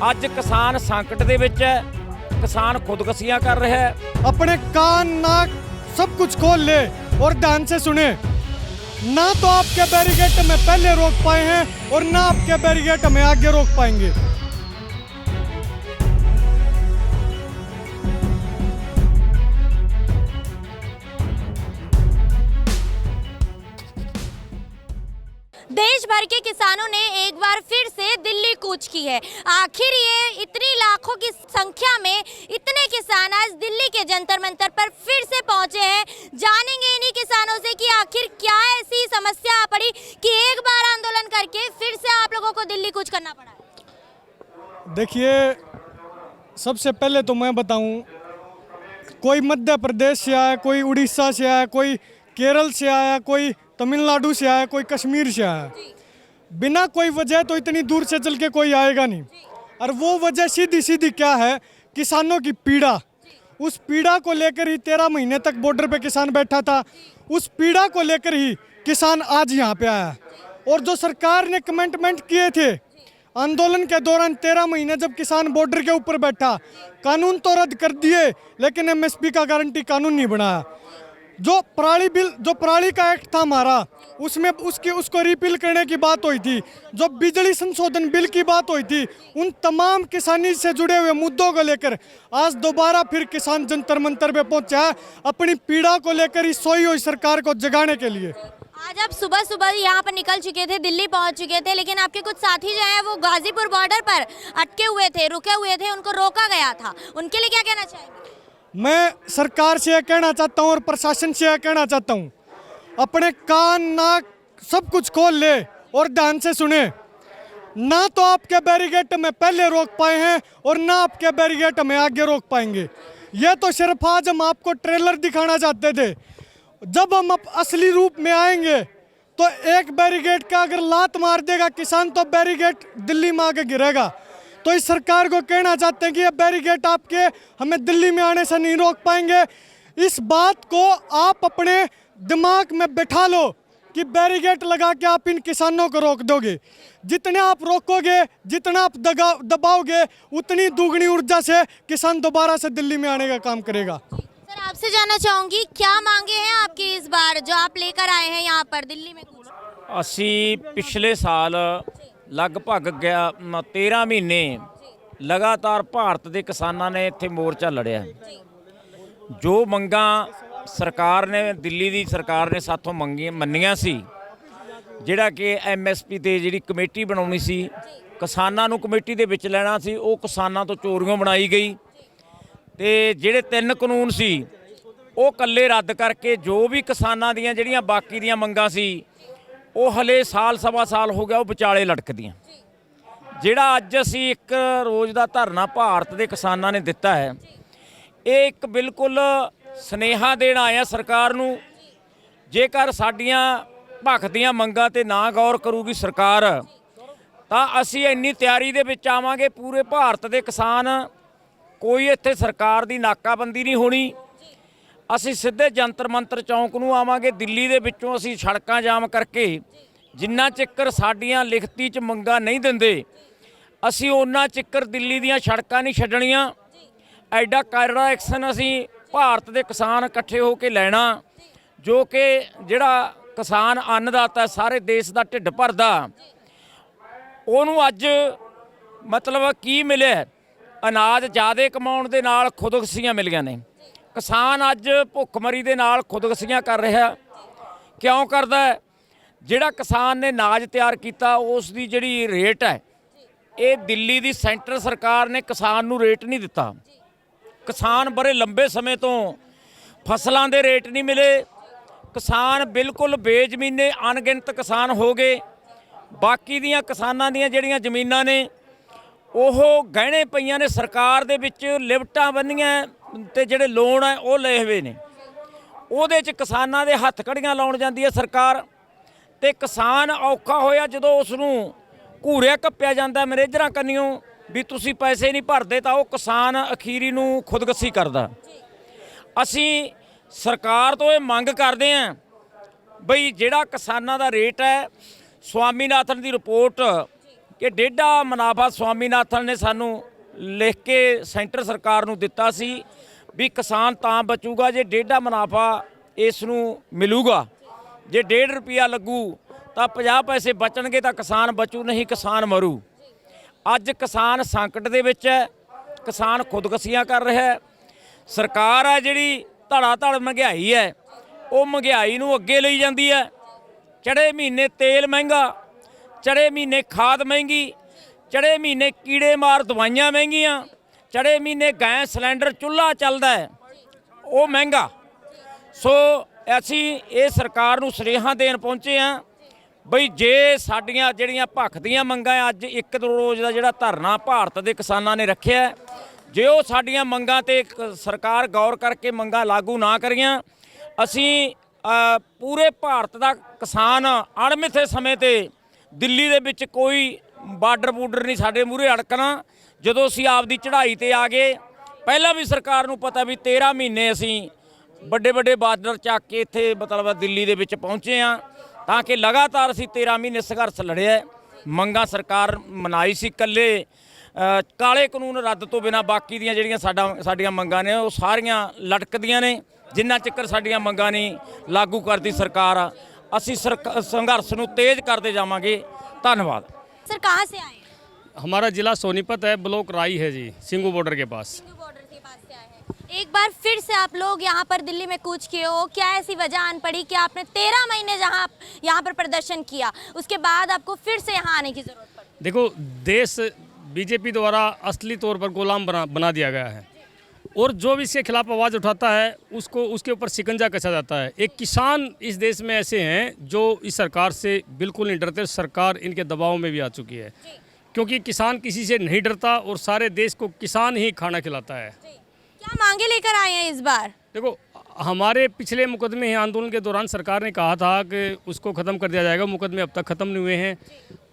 ਅੱਜ किसान संकट ਦੇ ਵਿੱਚ है, किसान खुदकुशियां कर रहा है। अपने कान नाक सब कुछ खोल ले और ध्यान से सुने। ना तो आपके बैरिकेड में पहले रोक पाए हैं और ना आपके बैरिकेड में आगे रोक पाएंगे। देश भर के किसानों ने एक बार फिर से दिल्ली कूच की है। आखिर ये इतनी लाखों की संख्या में इतने किसान आज दिल्ली के जंतर मंतर पर फिर से पहुंचे हैं। जानेंगे इन्हीं किसानों से कि आखिर क्या ऐसी समस्या आ पड़ी कि एक बार आंदोलन करके फिर से आप लोगों को दिल्ली कूच करना पड़ा है। देखिए, सबसे पहले तो मैं बताऊं, कोई मध्य प्रदेश से आया, कोई उड़ीसा से आया, कोई केरल से आया, कोई तमिलनाडु से आया, कोई कश्मीर से आया, बिना कोई वजह तो इतनी दूर से चल के कोई आएगा नहीं। और वो वजह सीधी सीधी क्या है? किसानों की पीड़ा। उस पीड़ा को लेकर ही 13 महीने तक बॉर्डर पे किसान बैठा था। उस पीड़ा को लेकर ही किसान आज यहाँ पे आया। और जो सरकार ने कमिटमेंट किए थे आंदोलन के दौरान, 13 महीने जब किसान बॉर्डर के ऊपर बैठा, कानून तो रद्द कर दिए लेकिन एमएसपी का गारंटी कानून नहीं बनाया। जो पराली का एक्ट था हमारा, उसमें उसको रिपील करने की बात हुई थी। जो बिजली संशोधन बिल की बात हुई थी, उन तमाम किसानी से जुड़े हुए मुद्दों को लेकर आज दोबारा फिर किसान जंतर मंतर पे पहुंचा है, अपनी पीड़ा को लेकर इस सोई हुई सरकार को जगाने के लिए। आज आप सुबह सुबह यहाँ पर निकल चुके थे, दिल्ली पहुँच चुके थे, लेकिन आपके कुछ साथी जो हैं वो गाजीपुर बॉर्डर पर अटके हुए थे, रुके हुए थे, उनको रोका गया था। उनके लिए क्या कहना चाहेंगे? मैं सरकार से यह कहना चाहता हूँ और प्रशासन से यह कहना चाहता हूँ, अपने कान नाक सब कुछ खोल ले और ध्यान से सुने। ना तो आपके बैरिकेड में पहले रोक पाए हैं और ना आपके बैरिकेड में आगे रोक पाएंगे। यह तो सिर्फ आज हम आपको ट्रेलर दिखाना चाहते थे। जब हम असली रूप में आएंगे तो एक बैरिकेड का अगर लात मार देगा किसान, तो बैरिकेड दिल्ली में आके गिरेगा। तो इस सरकार को कहना चाहते हैं कि ये बैरिकेड आपके हमें दिल्ली में आने से नहीं रोक पाएंगे। इस बात को आप अपने दिमाग में बैठा लो कि बैरिकेड लगा के आप इन किसानों को रोक दोगे। जितने आप रोकोगे, जितना आप दबाओगे, उतनी दुगनी ऊर्जा से किसान दोबारा से दिल्ली में आने का काम करेगा। सर, आपसे जानना चाहूँगी, क्या मांगे हैं आपकी इस बार जो आप लेकर आए हैं यहाँ पर दिल्ली में? ਅਸੀਂ पिछले साल लगभग 13 महीने लगातार ਭਾਰਤ ਦੇ ਕਿਸਾਨਾਂ ਨੇ ਇੱਥੇ ਮੋਰਚਾ ਲੜਿਆ। ਜੋ ਮੰਗਾਂ ਸਰਕਾਰ ਨੇ, ਦਿੱਲੀ ਦੀ ਸਰਕਾਰ ਨੇ ਸਾਥੋਂ ਮੰਨੀਆਂ ਸੀ, ਜਿਹੜਾ ਕਿ ਐਮਐਸਪੀ ਤੇ ਜਿਹੜੀ ਕਮੇਟੀ ਬਣਾਉਣੀ ਸੀ, ਕਿਸਾਨਾਂ ਨੂੰ ਕਮੇਟੀ ਦੇ ਵਿੱਚ ਲੈਣਾ ਸੀ, ਉਹ ਕਿਸਾਨਾਂ ਤੋਂ ਚੋਰੀਆਂ ਬਣਾਈ ਗਈ। ਤੇ ਜਿਹੜੇ 3 ਕਾਨੂੰਨ ਸੀ ਉਹ ਇਕੱਲੇ ਰੱਦ ਕਰਕੇ ਜੋ ਵੀ ਕਿਸਾਨਾਂ ਦੀਆਂ ਜਿਹੜੀਆਂ ਬਾਕੀ ਦੀਆਂ ਮੰਗਾਂ ਸੀ ਉਹ ਹਲੇ ਸਾਲ ਸਵਾ ਸਾਲ ਹੋ ਗਿਆ ਉਹ ਵਿਚਾਲੇ ਲਟਕਦੀਆਂ। ਜਿਹੜਾ ਅੱਜ ਅਸੀਂ ਇੱਕ ਰੋਜ਼ ਦਾ ਧਰਨਾ ਭਾਰਤ ਦੇ ਕਿਸਾਨਾਂ ਨੇ ਦਿੱਤਾ ਹੈ, ਇਹ ਇੱਕ ਬਿਲਕੁਲ ਸੁਨੇਹਾ ਦੇਣ ਆਇਆ ਸਰਕਾਰ ਨੂੰ। ਜੇਕਰ ਸਾਡੀਆਂ ਭੱਖ ਦੀਆਂ ਮੰਗਾਂ ਤੇ ਨਾ ਗੌਰ ਕਰੂਗੀ ਸਰਕਾਰ, ਤਾਂ ਅਸੀਂ ਇੰਨੀ ਤਿਆਰੀ ਦੇ ਵਿੱਚ ਆਵਾਂਗੇ, ਪੂਰੇ ਭਾਰਤ ਦੇ ਕਿਸਾਨ, ਕੋਈ ਇੱਥੇ ਸਰਕਾਰ ਦੀ ਨਾਕਾਬੰਦੀ ਨਹੀਂ ਹੋਣੀ। ਅਸੀਂ ਸਿੱਧੇ ਜੰਤਰ ਮੰਤਰ ਚੌਂਕ ਨੂੰ ਆਵਾਂਗੇ। ਦਿੱਲੀ ਦੇ ਵਿੱਚੋਂ ਅਸੀਂ ਸੜਕਾਂ ਜਾਮ ਕਰਕੇ, ਜਿੰਨਾ ਚਿਕਰ ਸਾਡੀਆਂ ਲਿਖਤੀ 'ਚ ਮੰਗਾਂ ਨਹੀਂ ਦਿੰਦੇ, ਅਸੀਂ ਉਹਨਾਂ ਚਿਕਰ ਦਿੱਲੀ ਦੀਆਂ ਸੜਕਾਂ ਨਹੀਂ ਛੱਡਣੀਆਂ। ਐਡਾ ਕਰੜਾ ਐਕਸ਼ਨ ਅਸੀਂ ਭਾਰਤ ਦੇ ਕਿਸਾਨ ਇਕੱਠੇ ਹੋ ਕੇ ਲੈਣਾ, ਜੋ ਕਿ ਜਿਹੜਾ ਕਿਸਾਨ ਅੰਨਦਾਤਾ ਸਾਰੇ ਦੇਸ਼ ਦਾ ਢਿੱਡ ਭਰਦਾ, ਉਹਨੂੰ ਅੱਜ ਮਤਲਬ ਕੀ ਮਿਲਿਆ? ਅਨਾਜ ਜ਼ਿਆਦਾ ਕਮਾਉਣ ਦੇ ਨਾਲ ਖੁਦਕੁਸ਼ੀਆਂ ਮਿਲੀਆਂ ਨੇ। किसान अज भुखमरी दे नाल खुदकुशियां कर रहा। क्यों करदा है? जिहड़ा किसान ने अनाज तैयार किया उस दी जिहड़ी रेट है, ये दिल्ली दी सेंटर सरकार ने किसान नूं रेट नहीं दिता। किसान बड़े लंबे समय तो फसलों के रेट नहीं मिले। किसान बिल्कुल बेजमीने अनगिनत किसान हो गए। बाकी दियां किसानां दियां जिहड़ियां जमीनां ने ਉਹ ਗਹਿਣੇ ਪਈਆਂ ਨੇ, ਸਰਕਾਰ ਦੇ ਵਿੱਚ ਲਿਮਟਾਂ ਬੰਨੀਆਂ ਤੇ ਜਿਹੜੇ ਲੋਨ ਹੈ ਉਹ ਲਏ ਹੋਏ ਨੇ। ਉਹਦੇ 'ਚ ਕਿਸਾਨਾਂ ਦੇ ਹੱਥ ਕੜੀਆਂ ਲਾਉਣ ਜਾਂਦੀ ਹੈ ਸਰਕਾਰ, ਤੇ ਕਿਸਾਨ ਔਖਾ ਹੋਇਆ ਜਦੋਂ ਉਸ ਨੂੰ ਘੂਰਿਆ ਕੱਪਿਆ ਜਾਂਦਾ ਮੈਨੇਜਰਾਂ ਕੰਨਿਓ ਵੀ ਤੁਸੀਂ ਪੈਸੇ ਨਹੀਂ ਭਰਦੇ, ਤਾਂ ਉਹ ਕਿਸਾਨ ਅਖੀਰੀ ਨੂੰ ਖੁਦਕੁਸ਼ੀ ਕਰਦਾ। ਅਸੀਂ ਸਰਕਾਰ ਤੋਂ ਇਹ ਮੰਗ ਕਰਦੇ ਹਾਂ ਬਈ ਜਿਹੜਾ ਕਿਸਾਨਾਂ ਦਾ ਰੇਟ ਹੈ, ਸਵਾਮੀਨਾਥਨ ਦੀ ਰਿਪੋਰਟ ਕਿ ਡੇਢਾ ਮੁਨਾਫਾ ਸਵਾਮੀਨਾਥਨ ਨੇ ਸਾਨੂੰ ਲਿਖ ਕੇ ਸੈਂਟਰ ਸਰਕਾਰ ਨੂੰ ਦਿੱਤਾ ਸੀ ਵੀ ਕਿਸਾਨ ਤਾਂ ਬਚੂਗਾ ਜੇ ਡੇਢਾ ਮੁਨਾਫਾ ਇਸ ਨੂੰ ਮਿਲੂਗਾ। ਜੇ 1.5 ਰੁਪਿਆ ਲੱਗੂ ਤਾਂ 50 ਪੈਸੇ ਬਚਣਗੇ ਤਾਂ ਕਿਸਾਨ ਬਚੂ, ਨਹੀਂ ਕਿਸਾਨ ਮਰੂ। ਅੱਜ ਕਿਸਾਨ ਸੰਕਟ ਦੇ ਵਿੱਚ ਹੈ, ਕਿਸਾਨ ਖੁਦਕੁਸ਼ੀਆਂ ਕਰ ਰਿਹਾ ਹੈ। ਸਰਕਾਰ ਹੈ ਜਿਹੜੀ ਧੜਾ ਧੜ ਮਹਿੰਗਾਈ ਹੈ, ਉਹ ਮਹਿੰਗਾਈ ਨੂੰ ਅੱਗੇ ਲਈ ਜਾਂਦੀ ਹੈ। ਚੜ੍ਹੇ ਮਹੀਨੇ ਤੇਲ ਮਹਿੰਗਾ, ਚੜ੍ਹੇ ਮਹੀਨੇ ਖਾਦ ਮਹਿੰਗੀ, ਚੜ੍ਹੇ ਮਹੀਨੇ ਕੀੜੇ ਮਾਰ ਦਵਾਈਆਂ ਮਹਿੰਗੀਆਂ, ਚੜ੍ਹੇ ਮਹੀਨੇ ਗੈਸ ਸਿਲੰਡਰ ਚੁੱਲ੍ਹਾ ਚੱਲਦਾ ਹੈ ਉਹ ਮਹਿੰਗਾ। ਸੋ ਅਸੀਂ ਇਹ ਸਰਕਾਰ ਨੂੰ ਸੁਨੇਹਾ ਦੇਣ ਪਹੁੰਚੇ ਹਾਂ ਬਈ ਜੇ ਸਾਡੀਆਂ ਜਿਹੜੀਆਂ ਭੱਖ ਦੀਆਂ ਮੰਗਾਂ ਅੱਜ ਇੱਕ ਰੋਜ਼ ਦਾ ਜਿਹੜਾ ਧਰਨਾ ਭਾਰਤ ਦੇ ਕਿਸਾਨਾਂ ਨੇ ਰੱਖਿਆ, ਜੇ ਉਹ ਸਾਡੀਆਂ ਮੰਗਾਂ ਤੇ ਸਰਕਾਰ ਗੌਰ ਕਰਕੇ ਮੰਗਾਂ ਲਾਗੂ ਨਾ ਕਰੀਆਂ, ਅਸੀਂ ਪੂਰੇ ਭਾਰਤ ਦਾ ਕਿਸਾਨ ਅਣਮਿੱਥੇ ਸਮੇਂ ਤੇ ਦਿੱਲੀ ਦੇ ਵਿੱਚ ਕੋਈ ਬਾਰਡਰ ਬੂਡਰ ਨਹੀਂ ਸਾਡੇ ਮੂਹਰੇ ਅੜਕਣਾ। ਜਦੋਂ ਅਸੀਂ ਆਪਦੀ ਚੜ੍ਹਾਈ ਤੇ ਆ ਗਏ, ਪਹਿਲਾਂ ਵੀ ਸਰਕਾਰ ਨੂੰ ਪਤਾ ਵੀ 13 ਮਹੀਨੇ ਅਸੀਂ ਵੱਡੇ ਵੱਡੇ ਬਾਰਡਰ ਚੱਕ ਕੇ ਇੱਥੇ ਮਤਲਬ ਦਿੱਲੀ ਦੇ ਵਿੱਚ ਪਹੁੰਚੇ ਹਾਂ ਤਾਂ ਕਿ ਲਗਾਤਾਰ ਅਸੀਂ 13 ਮਹੀਨੇ ਸੰਘਰਸ਼ ਲੜਿਆ। ਮੰਗਾਂ ਸਰਕਾਰ ਮਨਾਈ ਸੀ, ਇਕੱਲੇ ਕਾਲੇ ਕਾਨੂੰਨ ਰੱਦ ਤੋਂ ਬਿਨਾਂ ਬਾਕੀ ਦੀਆਂ ਜਿਹੜੀਆਂ ਸਾਡੀਆਂ ਮੰਗਾਂ ਨੇ ਉਹ ਸਾਰੀਆਂ ਲਟਕਦੀਆਂ ਨੇ। ਜਿੰਨਾ ਚਿਰ ਸਾਡੀਆਂ ਮੰਗਾਂ ਨਹੀਂ ਲਾਗੂ ਕਰਦੀ ਸਰਕਾਰ, ਅਸੀਂ ਸੰਘਰਸ਼ ਨੂੰ ਤੇਜ਼ ਕਰਦੇ ਜਾਵਾਂਗੇ। ਧੰਨਵਾਦ। सर कहाँ से आए हैं? हमारा जिला सोनीपत है, ब्लॉक राई है जी, सिंगू बॉर्डर के पास। सिंधु बॉर्डर के पास से आए हैं। एक बार फिर से आप लोग यहाँ पर दिल्ली में कूच किए हो, क्या ऐसी वजह आन पड़ी कि आपने 13 महीने जहाँ यहाँ पर प्रदर्शन किया उसके बाद आपको फिर से यहाँ आने की जरूरत पड़ी? देखो, देश बीजेपी द्वारा असली तौर पर गुलाम बना दिया गया है और जो भी इसके खिलाफ आवाज़ उठाता है उसको उसके ऊपर शिकंजा कसा जाता है। एक किसान इस देश में ऐसे हैं जो इस सरकार से बिल्कुल नहीं डरते। सरकार इनके दबाव में भी आ चुकी है क्योंकि किसान किसी से नहीं डरता और सारे देश को किसान ही खाना खिलाता है। क्या मांगे लेकर आए हैं इस बार? देखो, हमारे पिछले मुकदमे आंदोलन के दौरान सरकार ने कहा था कि उसको ख़त्म कर दिया जाएगा। मुकदमे अब तक ख़त्म नहीं हुए हैं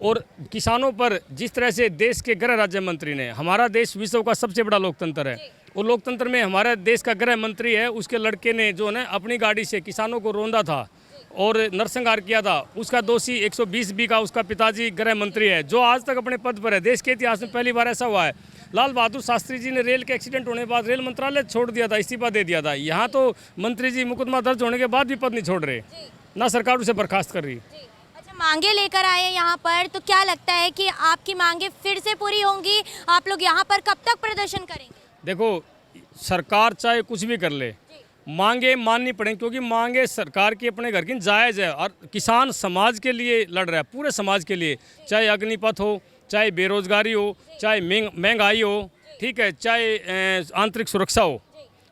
और किसानों पर जिस तरह से देश के गृह राज्य मंत्री ने, हमारा देश विश्व का सबसे बड़ा लोकतंत्र है और लोकतंत्र में हमारे देश का गृह मंत्री है, उसके लड़के ने जो है अपनी गाड़ी से किसानों को रौंदा था और नरसंहार किया था। उसका दोषी 120B का उसका पिताजी गृह मंत्री है जो आज तक अपने पद पर है। देश के इतिहास में पहली बार ऐसा हुआ है। लाल बहादुर शास्त्री जी ने रेल के एक्सीडेंट होने के बाद रेल मंत्रालय छोड़ दिया था, इस्तीफा दे दिया था। यहाँ तो मंत्री जी मुकदमा दर्ज होने के बाद भी पद नहीं छोड़ रहे, ना सरकार उसे बर्खास्त कर रही। अच्छा, मांगे लेकर आए हैं यहाँ पर, तो क्या लगता है कि आपकी मांगे फिर से पूरी होंगी? आप लोग यहाँ पर कब तक प्रदर्शन करेंगे? देखो, सरकार चाहे कुछ भी कर ले, मांगे माननी पड़ेंगी क्योंकि मांगे सरकार की अपने घर की जायज़ है और किसान समाज के लिए लड़ रहा है, पूरे समाज के लिए। चाहे अग्निपथ हो, चाहे बेरोजगारी हो, चाहे महंगाई हो, ठीक है, चाहे आंतरिक सुरक्षा हो,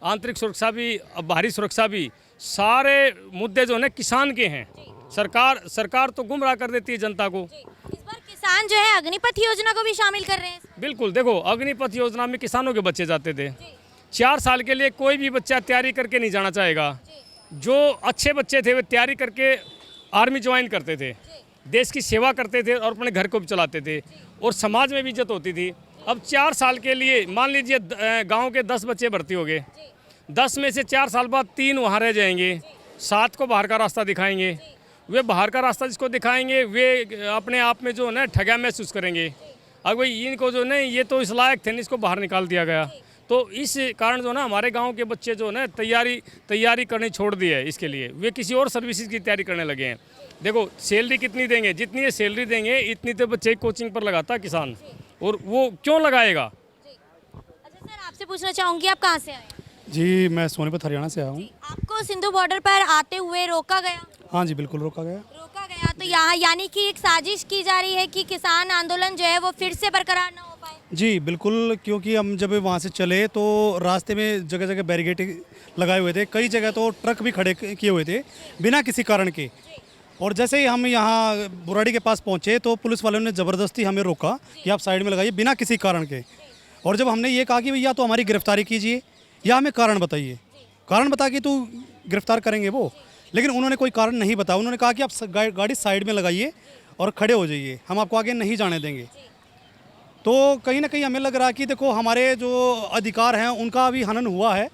आंतरिक सुरक्षा भी, बाहरी सुरक्षा भी, सारे मुद्दे जो है किसान के हैं। सरकार तो गुमराह कर देती है जनता को। इस बार किसान जो है अग्निपथ योजना को भी शामिल कर रहे हैं। बिल्कुल, देखो, अग्निपथ योजना में किसानों के बच्चे जाते थे। 4 साल के लिए कोई भी बच्चा तैयारी करके नहीं जाना चाहेगा। जो अच्छे बच्चे थे वे तैयारी करके आर्मी ज्वाइन करते थे, देश की सेवा करते थे और अपने घर को भी चलाते थे और समाज में भी इज्जत होती थी। अब 4 साल के लिए मान लीजिए गांव के 10 बच्चे भर्ती हो गए, 10 में से 4 साल बाद 3 वहाँ रह जाएंगे, 7 को बाहर का रास्ता दिखाएंगे। वे बाहर का रास्ता जिसको दिखाएंगे वे अपने आप में जो है ना ठगा महसूस करेंगे। अब भाई इनको जो है ये तो इस लायक थे, इसको बाहर निकाल दिया गया। तो इस कारण जो ना हमारे गांव के बच्चे जो है तैयारी करनी छोड़ दी है। इसके लिए वे किसी और सर्विसेज की तैयारी करने लगे हैं। देखो, सैलरी कितनी देंगे, जितनी ये सैलरी देंगे इतनी तो बच्चे कोचिंग पर लगाता है किसान, और वो क्यों लगाएगा। अच्छा सर, आपसे पूछना चाहूँगी, आप कहाँ से आए? जी, मैं सोनीपत हरियाणा से आया हूँ। आपको सिंधु बॉर्डर पर आते हुए रोका गया? हाँ जी, बिल्कुल रोका गया। तो यहाँ यानी कि एक साजिश की जा रही है कि किसान आंदोलन जो है वो फिर से बरकरार ना हो पाए। जी बिल्कुल, क्योंकि हम जब वहाँ से चले तो रास्ते में जगह जगह बैरिकेड लगाए हुए थे, कई जगह तो ट्रक भी खड़े किए हुए थे बिना किसी कारण के। और जैसे ही हम यहाँ बुराड़ी के पास पहुँचे तो पुलिस वालों ने ज़बरदस्ती हमें रोका कि आप साइड में लगाइए बिना किसी कारण के। और जब हमने ये कहा कि भैया तो हमारी गिरफ्तारी कीजिए या हमें कारण बताइए, कारण बता के तो गिरफ्तार करेंगे वो, लेकिन उन्होंने कोई कारण नहीं बताया। उन्होंने कहा कि आप गाड़ी साइड में लगाइए और खड़े हो जाइए, हम आपको आगे नहीं जाने देंगे। तो कहीं ना कहीं हमें लग रहा है कि देखो हमारे जो अधिकार हैं उनका भी हनन हुआ है,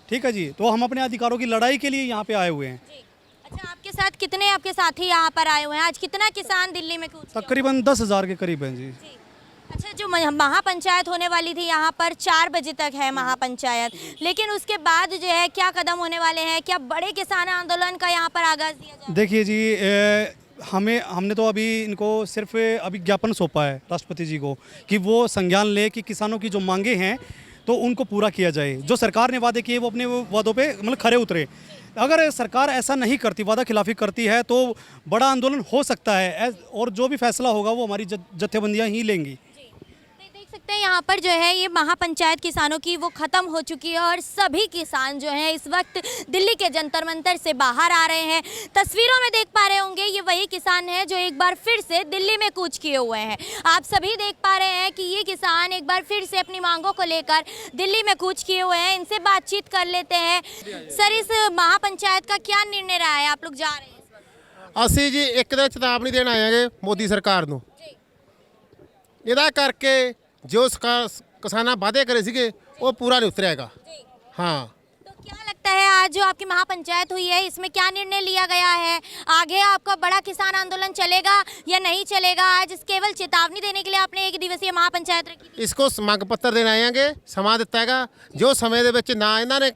ठीक है जी। तो हम अपने अधिकारों की लड़ाई के लिए यहाँ पे आए हुए हैं। अच्छा, आपके साथ कितने आपके साथी यहाँ पर आए हुए हैं? आज कितना किसान दिल्ली में कूच किया? तकरीबन 10,000 के करीब हैं जी। अच्छा, जो महापंचायत होने वाली थी यहाँ पर 4 बजे तक है महापंचायत, लेकिन उसके बाद जो है क्या कदम होने वाले हैं? क्या बड़े किसान आंदोलन का यहाँ पर आगाज दिया जाए? देखिए जी, हमने तो अभी इनको सिर्फ अभी ज्ञापन सौंपा है राष्ट्रपति जी को कि वो संज्ञान ले कि किसानों की जो मांगे हैं तो उनको पूरा किया जाए। जो सरकार ने वादे किए वो अपने वादों पे मतलब खरे उतरे। अगर सरकार ऐसा नहीं करती, वादा खिलाफी करती है, तो बड़ा आंदोलन हो सकता है और जो भी फैसला होगा वो हमारी जत्थेबंदियाँ ही लेंगी। देख सकते हैं यहाँ पर जो है ये महापंचायत किसानों की वो ख़त्म हो चुकी है और सभी किसान जो हैं इस वक्त दिल्ली के जंतर मंतर से बाहर आ रहे हैं। तस्वीरों में देख पा रहे होंगे ये वही किसान हैं जो एक बार फिर से दिल्ली में कूच किए हुए हैं। आप सभी देख पा रहे हैं कि ये किसान एक बार फिर से अपनी मांगों को लेकर दिल्ली में कूच किए हुए हैं। इनसे बातचीत कर लेते हैं। सर, इस महापंचायत का क्या निर्णय रहा है? आप लोग जा रहे हैं? ਅਸੀਂ ਜੀ ਇੱਕ ਦਿਨ ਚੇਤਾਵਨੀ ਦੇਣ ਆਏ ਆਂਗੇ ਮੋਦੀ ਸਰਕਾਰ ਨੂੰ। ਇਹਦਾ ਕਰਕੇ ਜੋ ਕਿਸਾਨਾਂ ਵਾਅਦੇ ਕਰੇ ਸੀਗੇ ਉਹ ਪੂਰਾ ਨਹੀਂ ਉਤਰਿਆਗਾ। हाँ, तो क्या लगता है आज जो आपकी महापंचायत हुई है इसमें क्या निर्णय लिया गया है? आगे आपका बड़ा किसान आंदोलन चलेगा या नहीं चलेगा? आज इस केवल चेतावनी देने के लिए आपने 1 दिवसीय महापंचायत रखी थी। इसको ਮੰਗ ਪੱਤਰ ਦੇਣ ਆਏ ਆਂਗੇ। ਸਮਾਂ ਦਿੱਤਾ ਹੈਗਾ, ਜੋ ਸਮੇਂ ਦੇ ਵਿੱਚ ਨਾ ਇਹਨਾਂ ਨੇ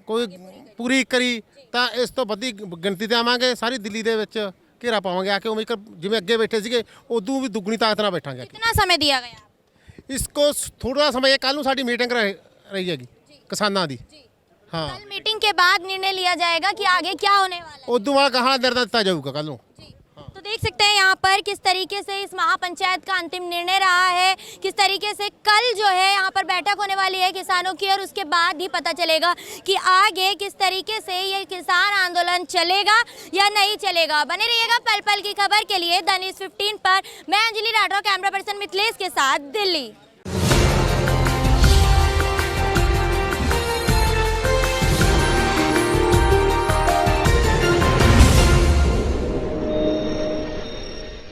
ਕੋਈ ਪੂਰੀ ਕਰੀ ਤਾਂ ਇਸ ਤੋਂ ਵੱਡੀ ਗਿਣਤੀ ਤੇ ਆਵਾਂਗੇ। ਸਾਰੀ ਦਿੱਲੀ ਦੇ ਵਿੱਚ ਘੇਰਾ ਪਾਵਾਂਗੇ ਆ ਕੇ, ਉਵੇਂ ਜਿਵੇਂ ਅੱਗੇ ਬੈਠੇ ਸੀਗੇ ਉਦੋਂ ਵੀ ਦੁੱਗਣੀ ਤਾਕਤ ਨਾਲ ਬੈਠਾਂਗੇ। कितना समय दिया गया? इसको थोड़ा समय, ਕੱਲ ਨੂੰ ਸਾਡੀ ਮੀਟਿੰਗ ਰਹੀ ਹੈਗੀ ਕਿਸਾਨਾਂ ਦੀ। हाँ, कल मीटिंग के बाद निर्णय लिया जाएगा कि आगे क्या होने वाला है। ਉਦੋਂ ਬਾਅਦ ਕਹਾਂ ਨਿਰਣਾ ਦਿੱਤਾ ਜਾਊਗਾ ਕੱਲ ਨੂੰ। तो देख सकते हैं यहाँ पर किस तरीके से इस महापंचायत का अंतिम निर्णय रहा है, किस तरीके से कल जो है यहाँ पर बैठक होने वाली है किसानों की और उसके बाद ही पता चलेगा कि आगे किस तरीके से ये किसान आंदोलन चलेगा या नहीं चलेगा। बने रहिएगा पल पल की खबर के लिए द न्यूज़ 15 पर। मैं अंजलि राठौर, कैमरा पर्सन मिथिलेश के साथ, दिल्ली।